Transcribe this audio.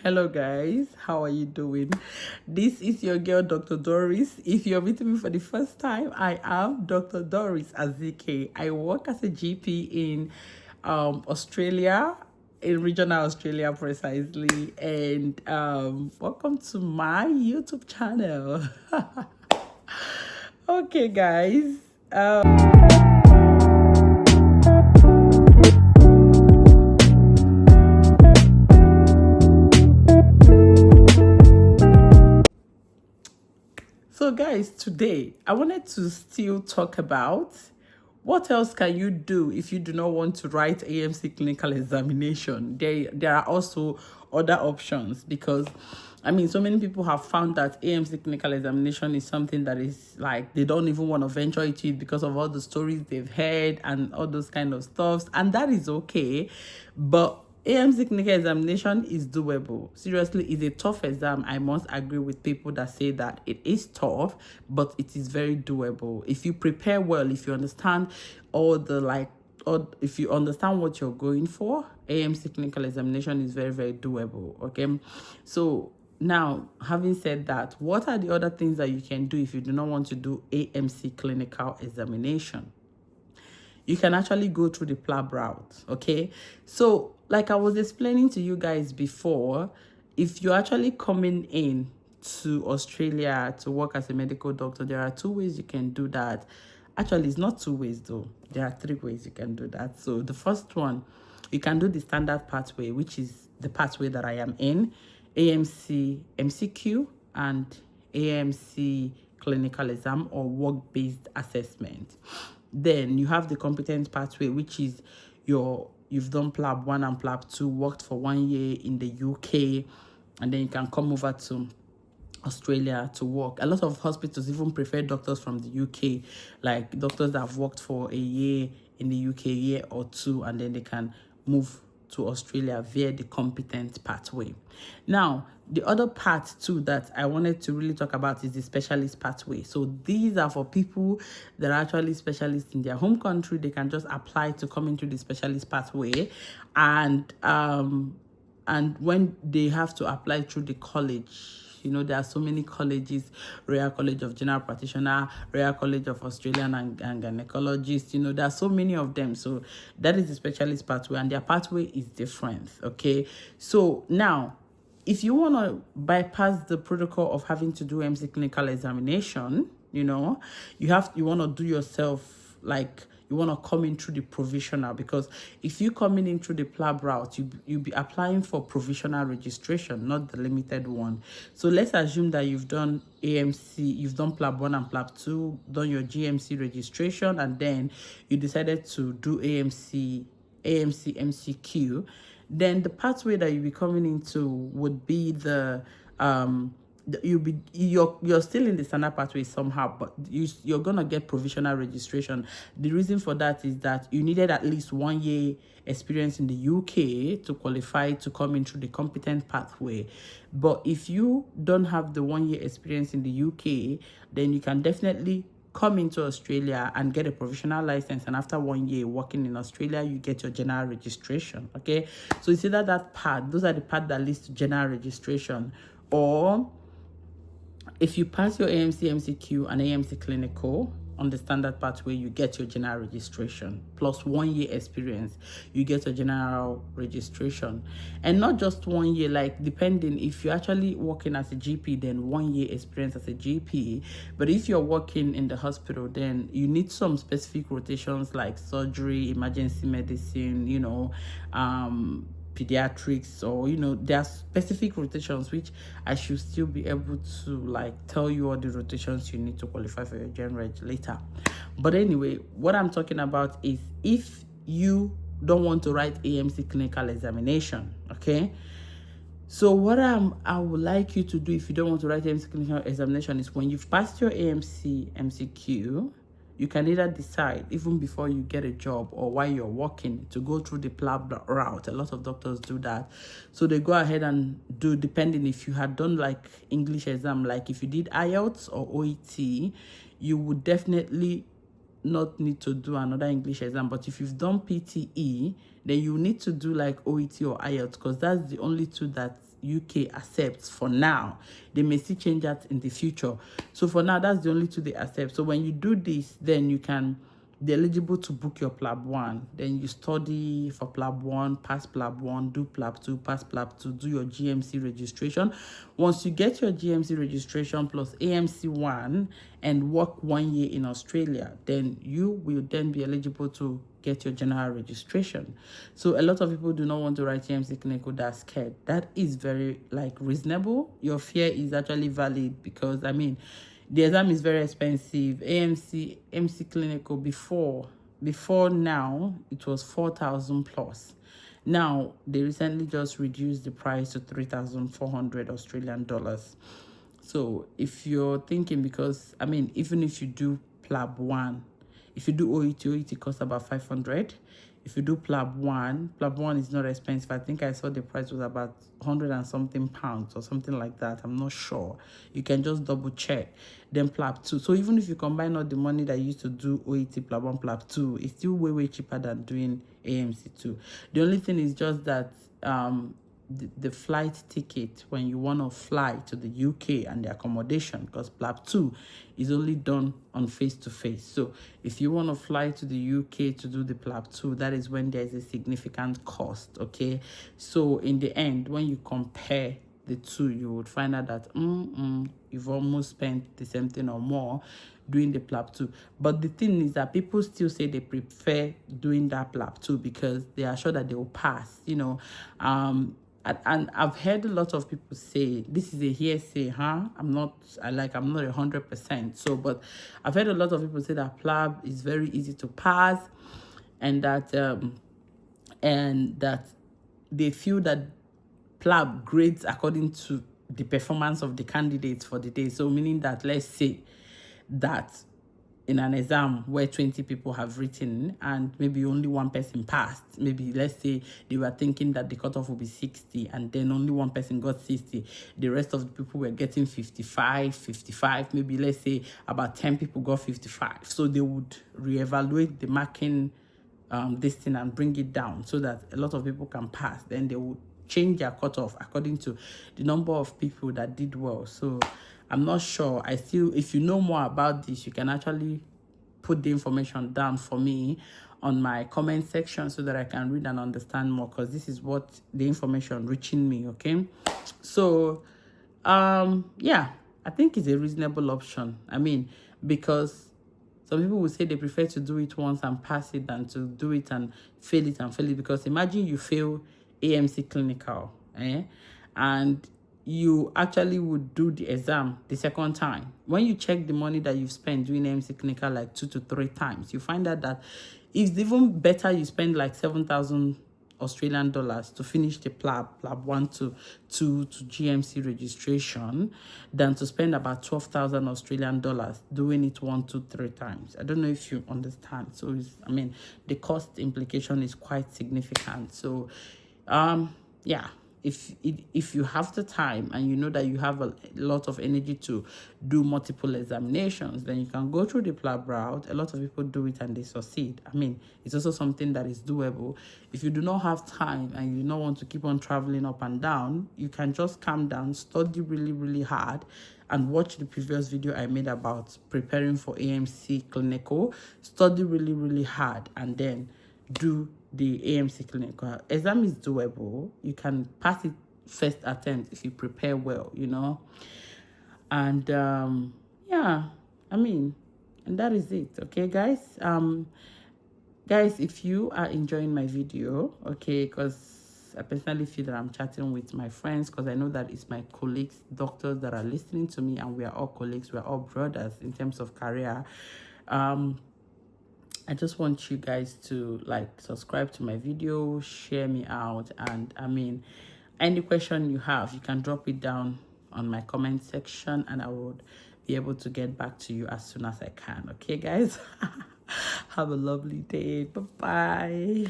Hello guys, how are you doing? This is your girl Dr. Doris. If you're meeting me for the first time, I am Dr. Doris Azike. I work as a GP in Australia, in regional Australia precisely, and welcome to my YouTube channel. Okay guys. So guys, today I wanted to still talk about what else can you do if you do not want to write AMC clinical examination. There are also other options because so many people have found that AMC clinical examination is something that is like they don't even want to venture into it because of all the stories they've heard and all those kind of stuffs, and that is okay. But AMC clinical examination is doable. Seriously, it's a tough exam. I must agree with people that say that it is tough, but it is very doable. If you prepare well, if you understand all the or if you understand what you're going for, AMC clinical examination is very, very doable. Okay. So now, having said that, what are the other things that you can do if you do not want to do AMC clinical examination? You can actually go through the PLAB route, okay? So, like I was explaining to you guys before, if you're actually coming in to Australia to work as a medical doctor, there are two ways you can do that. Actually, it's not two ways though. There are three ways you can do that. So the first one, you can do the standard pathway, which is the pathway that I am in, AMC MCQ and AMC clinical exam or work-based assessment. Then you have the competent pathway, which is you've done PLAB 1 and PLAB 2, worked for 1 year in the UK, and then you can come over to Australia to work. A lot of hospitals even prefer doctors from the UK, like doctors that have worked for a year in the UK, year or two, and then they can move to Australia via the competent pathway. Now, the other part too that I wanted to really talk about is the specialist pathway. So these are for people that are actually specialists in their home country. They can just apply to come into the specialist pathway, and when they have to apply through the college, there are so many colleges: Royal College of General Practitioner, Royal College of Australian and Gynecologists. There are so many of them. So that is the specialist pathway, and their pathway is different. Okay. So now, if you want to bypass the protocol of having to do MC clinical examination, you want to do yourself, like, you want to come in through the provisional, because if you coming in through the PLAB route, you'll be applying for provisional registration, not the limited one. So let's assume that you've done AMC, you've done PLAB 1 and PLAB 2, done your GMC registration, and then you decided to do AMC MCQ. Then the pathway that you'll be coming into would be you're still in the standard pathway somehow, but you're gonna get provisional registration. The reason for that is that you needed at least 1 year experience in the UK to qualify to come in through the competent pathway. But if you don't have the 1 year experience in the UK, then you can definitely come into Australia and get a provisional license, and after 1 year working in Australia, you get your general registration. Okay, so it's either those are the part that leads to general registration, or if you pass your AMC MCQ and AMC clinical on the standard pathway, you get your general registration plus 1 year experience. You get your general registration, and not just 1 year. Like, depending, if you're actually working as a GP, then 1 year experience as a GP. But if you're working in the hospital, then you need some specific rotations like surgery, emergency medicine, pediatrics, or there are specific rotations which I should still be able to tell you all the rotations you need to qualify for your gen reg later. But anyway, what I'm talking about is if you don't want to write AMC clinical examination, okay? So what I would like you to do if you don't want to write AMC clinical examination is, when you've passed your AMC MCQ, you can either decide, even before you get a job or while you're working, to go through the PLAB route. A lot of doctors do that. So they go ahead and do, depending if you had done like English exam, like if you did IELTS or OET, you would definitely not need to do another English exam, but if you've done PTE, then you need to do like OET or IELTS, because that's the only two that UK accepts for now. They may still change that in the future. So for now, that's the only two they accept. So when you do this, then you can be eligible to book your PLAB 1. Then you study for PLAB 1, pass PLAB 1, do PLAB 2, pass PLAB 2, do your GMC registration. Once you get your GMC registration plus AMC 1 and work 1 year in Australia, then you will then be eligible to get your general registration. So a lot of people do not want to write GMC clinical, they're scared. That is very reasonable. Your fear is actually valid, because I mean, the exam is very expensive. MC clinical before now, it was 4,000 plus. Now they recently just reduced the price to 3,400 Australian dollars. So if you're thinking, because I mean, even if you do PLAB 1, if you do OET costs about 500. If you do PLAB 1 is not expensive. I think I saw the price was about 100 and something pounds or something like that. I'm not sure. You can just double check. Then PLAB 2. So even if you combine all the money that you used to do OET, PLAB 1, PLAB 2, it's still way cheaper than doing AMC 2. The only thing is just that the flight ticket when you want to fly to the UK and the accommodation, because PLAB 2 is only done on face-to-face. So if you want to fly to the UK to do the PLAB 2, that is when there is a significant cost, okay? So in the end, when you compare the two, you would find out that you've almost spent the same thing or more doing the PLAB 2. But the thing is that people still say they prefer doing that PLAB 2 because they are sure that they will pass, you know. And I've heard a lot of people say, this is a hearsay, I'm not 100%. So, but I've heard a lot of people say that PLAB is very easy to pass, and that they feel that PLAB grades according to the performance of the candidates for the day. So meaning that, let's say that in an exam where 20 people have written and maybe only one person passed, maybe let's say they were thinking that the cutoff would be 60 and then only one person got 60. The rest of the people were getting 55, maybe let's say about 10 people got 55. So they would reevaluate the marking this thing and bring it down so that a lot of people can pass. Then they would change their cutoff according to the number of people that did well. So I'm not sure. If you know more about this, you can actually put the information down for me on my comment section so that I can read and understand more, because this is what the information reaching me, okay? So yeah, I think it's a reasonable option. I mean, because some people will say they prefer to do it once and pass it than to do it and fail it, because imagine you fail AMC clinical, and you actually would do the exam the second time. When you check the money that you've spent doing AMC clinical like 2 to 3 times, you find out that it's even better you spend like 7,000 Australian dollars to finish the PLAB 1 to GMC registration than to spend about 12,000 Australian dollars doing it 1, 2, 3 times. I don't know if you understand. So I mean, the cost implication is quite significant. So yeah, if you have the time and you know that you have a lot of energy to do multiple examinations, then you can go through the PLAB route. A lot of people do it and they succeed. I mean, it's also something that is doable. If you do not have time and you do not want to keep on traveling up and down, you can just calm down, study really hard, and watch the previous video I made about preparing for AMC clinical. Study really hard and then do the AMC clinical. Exam is doable. You can pass it first attempt if you prepare well, you know. And yeah, I mean, and that is it. Okay, guys. Guys, if you are enjoying my video, okay, because I personally feel that I'm chatting with my friends, because I know that it's my colleagues, doctors, that are listening to me, and we are all colleagues, we are all brothers in terms of career. I just want you guys to subscribe to my video, share me out, and I mean, any question you have, you can drop it down on my comment section and I would be able to get back to you as soon as I can. Okay, guys? Have a lovely day. Bye-bye.